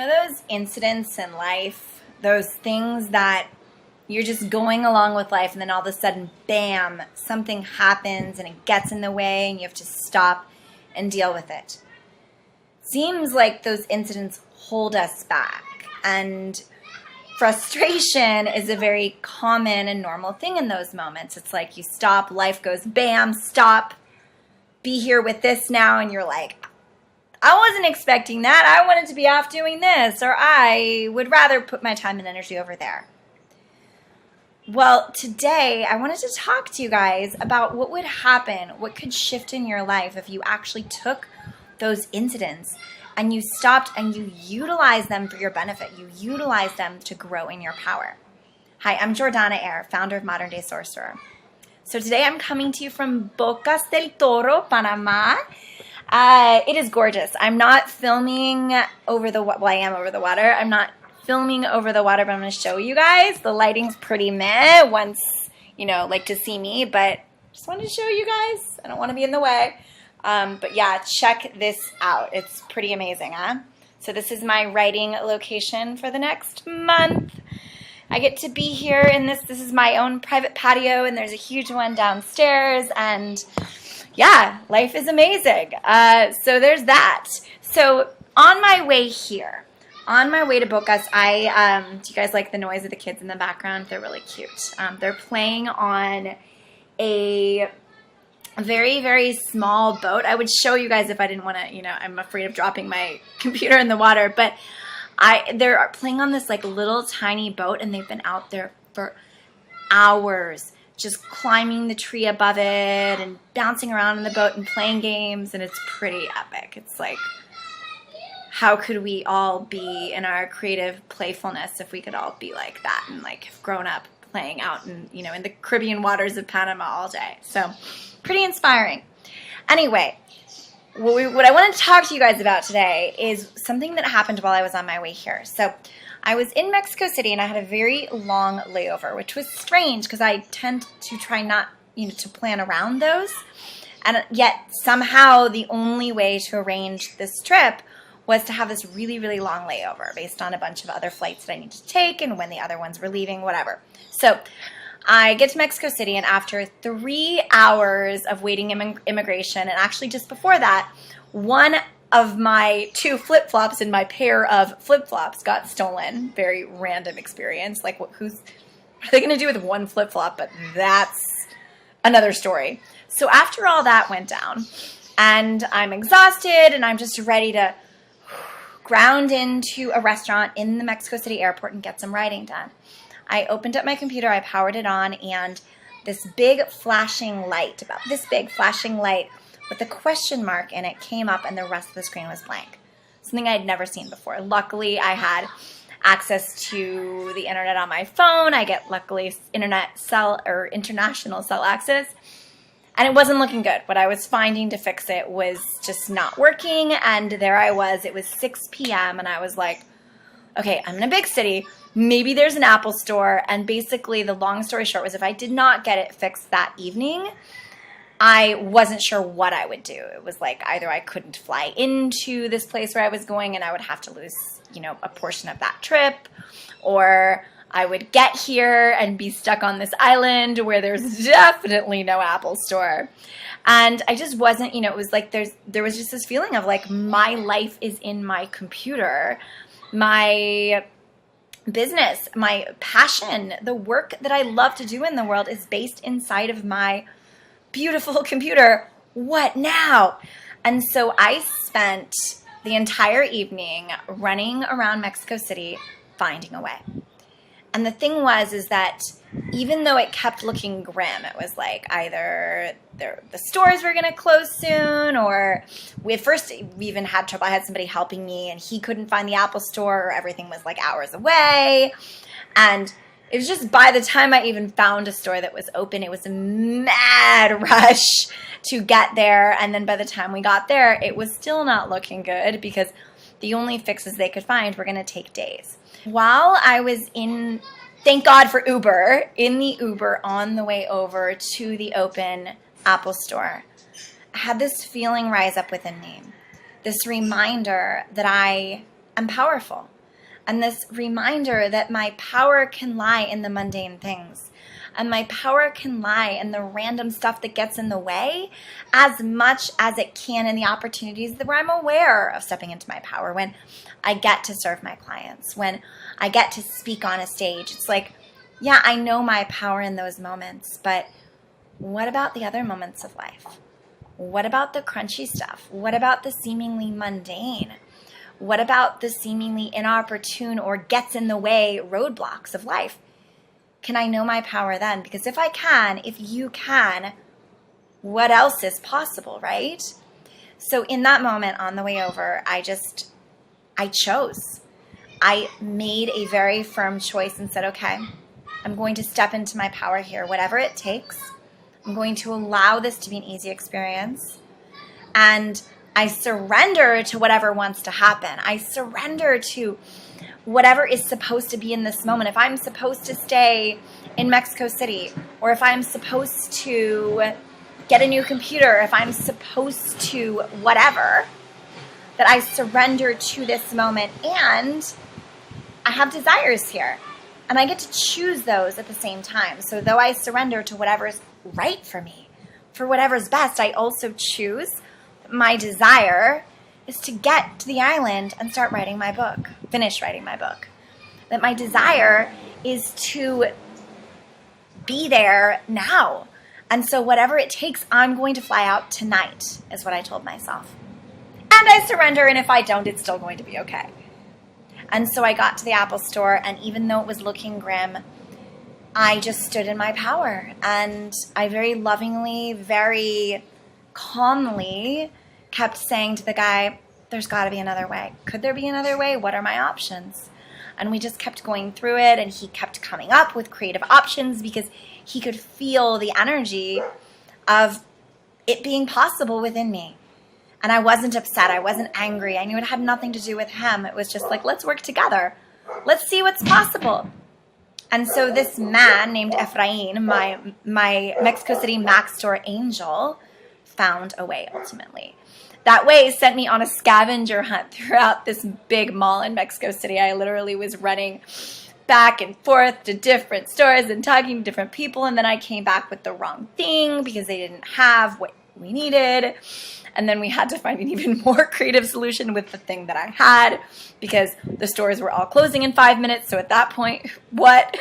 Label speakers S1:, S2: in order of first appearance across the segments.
S1: know those incidents in life, those things that you're just going along with life and then all of a sudden, bam, something happens and it gets in the way and you have to stop and deal with it. Seems like those incidents hold us back, and frustration is a very common and normal thing in those moments. It's like you stop, life goes bam, stop, be here with this now, and you're like, I wasn't expecting that. I wanted to be off doing this, or I would rather put my time and energy over there. Well, today I wanted to talk to you guys about what would happen, what could shift in your life if you actually took those incidents and you stopped and you utilized them for your benefit. You utilized them to grow in your power. Hi, I'm Jordanna Air, founder of Modern Day Sorcerer. So today I'm coming to you from Bocas del Toro, Panama. It is gorgeous. I'm not filming over the water. Well, I am over the water. I'm not filming over the water, but I'm going to show you guys. The lighting's pretty meh once, like to see me, but just wanted to show you guys. I don't want to be in the way. But yeah, check this out. It's pretty amazing, huh? So this is my writing location for the next month. I get to be here in this is my own private patio, and there's a huge one downstairs, and yeah, life is amazing. So there's that. So on my way here, on my way to Bocas, do you guys like the noise of the kids in the background? They're really cute. They're playing on a very, very small boat. I would show you guys if I didn't want to, I'm afraid of dropping my computer in the water, but they're playing on this like little tiny boat, and they've been out there for hours, just climbing the tree above it and bouncing around in the boat and playing games, and it's pretty epic. It's like, how could we all be in our creative playfulness if we could all be like that and like have grown up playing out in, in the Caribbean waters of Panama all day. So pretty inspiring. Anyway, what I want to talk to you guys about today is something that happened while I was on my way here. So I was in Mexico City, and I had a very long layover, which was strange because I tend to try not, to plan around those. And yet somehow the only way to arrange this trip was to have this really, really long layover based on a bunch of other flights that I need to take and when the other ones were leaving, whatever. So I get to Mexico City, and after 3 hours of waiting immigration, and actually just before that, one of my 2 flip-flops in my pair of flip-flops got stolen. Very random experience. Like, what are they going to do with one flip-flop? But that's another story. So after all that went down, and I'm exhausted, and I'm just ready to ground into a restaurant in the Mexico City airport and get some writing done. I opened up my computer, I powered it on, and this big flashing light, about this big flashing light with a question mark in it came up, and the rest of the screen was blank. Something I had never seen before. Luckily, I had access to the internet on my phone. I get, luckily, international cell access. And it wasn't looking good. What I was finding to fix it was just not working, and there I was. It was 6 p.m., and I was like, okay, I'm in a big city. Maybe there's an Apple store. And basically, the long story short was if I did not get it fixed that evening, I wasn't sure what I would do. It was like either I couldn't fly into this place where I was going, and I would have to lose, a portion of that trip, or I would get here and be stuck on this island where there's definitely no Apple store. And I just wasn't, it was like there was just this feeling of like my life is in my computer, my business, my passion, the work that I love to do in the world is based inside of my beautiful computer. What now? And so I spent the entire evening running around Mexico City finding a way. And the thing is that even though it kept looking grim, it was like either the stores were going to close soon, or we even had trouble. I had somebody helping me, and he couldn't find the Apple store, or everything was like hours away. And it was just by the time I even found a store that was open, it was a mad rush to get there. And then by the time we got there, it was still not looking good because the only fixes they could find were going to take days. While I was thank God for Uber, in the Uber on the way over to the open Apple store, I had this feeling rise up within me, this reminder that I am powerful, and this reminder that my power can lie in the mundane things. And my power can lie in the random stuff that gets in the way as much as it can in the opportunities that where I'm aware of stepping into my power. When I get to serve my clients, when I get to speak on a stage, it's like, yeah, I know my power in those moments, but what about the other moments of life? What about the crunchy stuff? What about the seemingly mundane? What about the seemingly inopportune or gets in the way roadblocks of life? Can I know my power then? Because if I can, if you can, what else is possible, right? So in that moment on the way over, I chose. I made a very firm choice and said, okay, I'm going to step into my power here, whatever it takes. I'm going to allow this to be an easy experience. And I surrender to whatever wants to happen. I surrender to whatever is supposed to be in this moment. If I'm supposed to stay in Mexico City, or if I'm supposed to get a new computer, if I'm supposed to whatever, that I surrender to this moment. And I have desires here, and I get to choose those at the same time. So though I surrender to whatever's right for me, for whatever's best, I also choose my desire is to get to the island and start writing my book, finish writing my book. That my desire is to be there now. And so whatever it takes, I'm going to fly out tonight, is what I told myself. And I surrender, and if I don't, it's still going to be okay. And so I got to the Apple Store, and even though it was looking grim, I just stood in my power. And I very lovingly, very calmly kept saying to the guy, there's got to be another way. Could there be another way? What are my options? And we just kept going through it, and he kept coming up with creative options because he could feel the energy of it being possible within me. And I wasn't upset. I wasn't angry. I knew it had nothing to do with him. It was just like, let's work together. Let's see what's possible. And so this man named Efrain, my Mexico City Mac Store angel, found a way ultimately. That way sent me on a scavenger hunt throughout this big mall in Mexico City. I literally was running back and forth to different stores and talking to different people, and then I came back with the wrong thing because they didn't have what we needed. And then we had to find an even more creative solution with the thing that I had because the stores were all closing in 5 minutes. So at that point, what?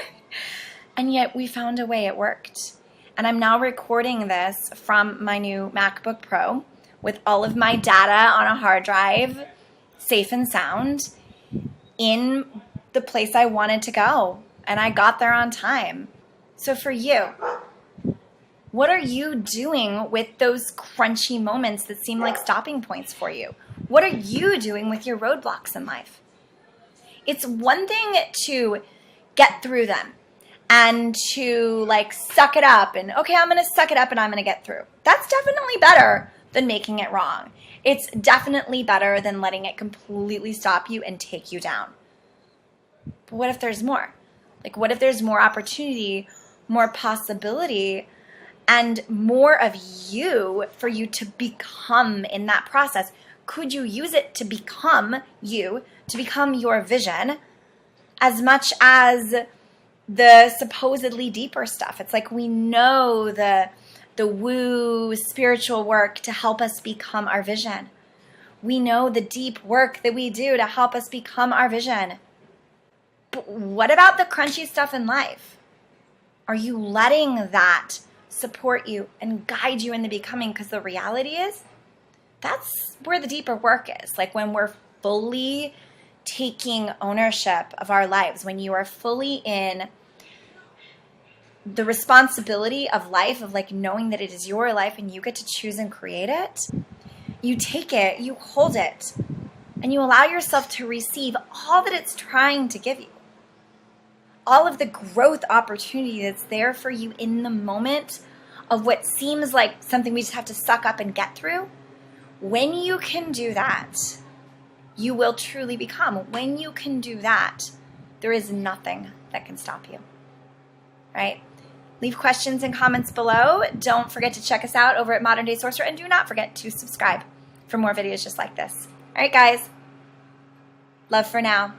S1: And yet we found a way. It worked. And I'm now recording this from my new MacBook Pro with all of my data on a hard drive, safe and sound, in the place I wanted to go. And I got there on time. So for you, what are you doing with those crunchy moments that seem like stopping points for you? What are you doing with your roadblocks in life? It's one thing to get through them and to like suck it up and, okay, I'm going to suck it up and I'm going to get through. That's definitely better than making it wrong. It's definitely better than letting it completely stop you and take you down. But what if there's more? Like, what if there's more opportunity, more possibility, and more of you for you to become in that process? Could you use it to become you, to become your vision, as much as the supposedly deeper stuff? It's like we know the woo spiritual work to help us become our vision. We know the deep work that we do to help us become our vision. But what about the crunchy stuff in life? Are you letting that support you and guide you in the becoming? Because the reality is, that's where the deeper work is. Like when we're fully taking ownership of our lives, when you are fully in the responsibility of life, of like knowing that it is your life and you get to choose and create it, you take it, you hold it, and you allow yourself to receive all that it's trying to give you. All of the growth opportunity that's there for you in the moment of what seems like something we just have to suck up and get through. When you can do that, you will truly become. When you can do that, there is nothing that can stop you, right? Leave questions and comments below. Don't forget to check us out over at Modern Day Sorcerer, and do not forget to subscribe for more videos just like this. All right, guys. Love for now.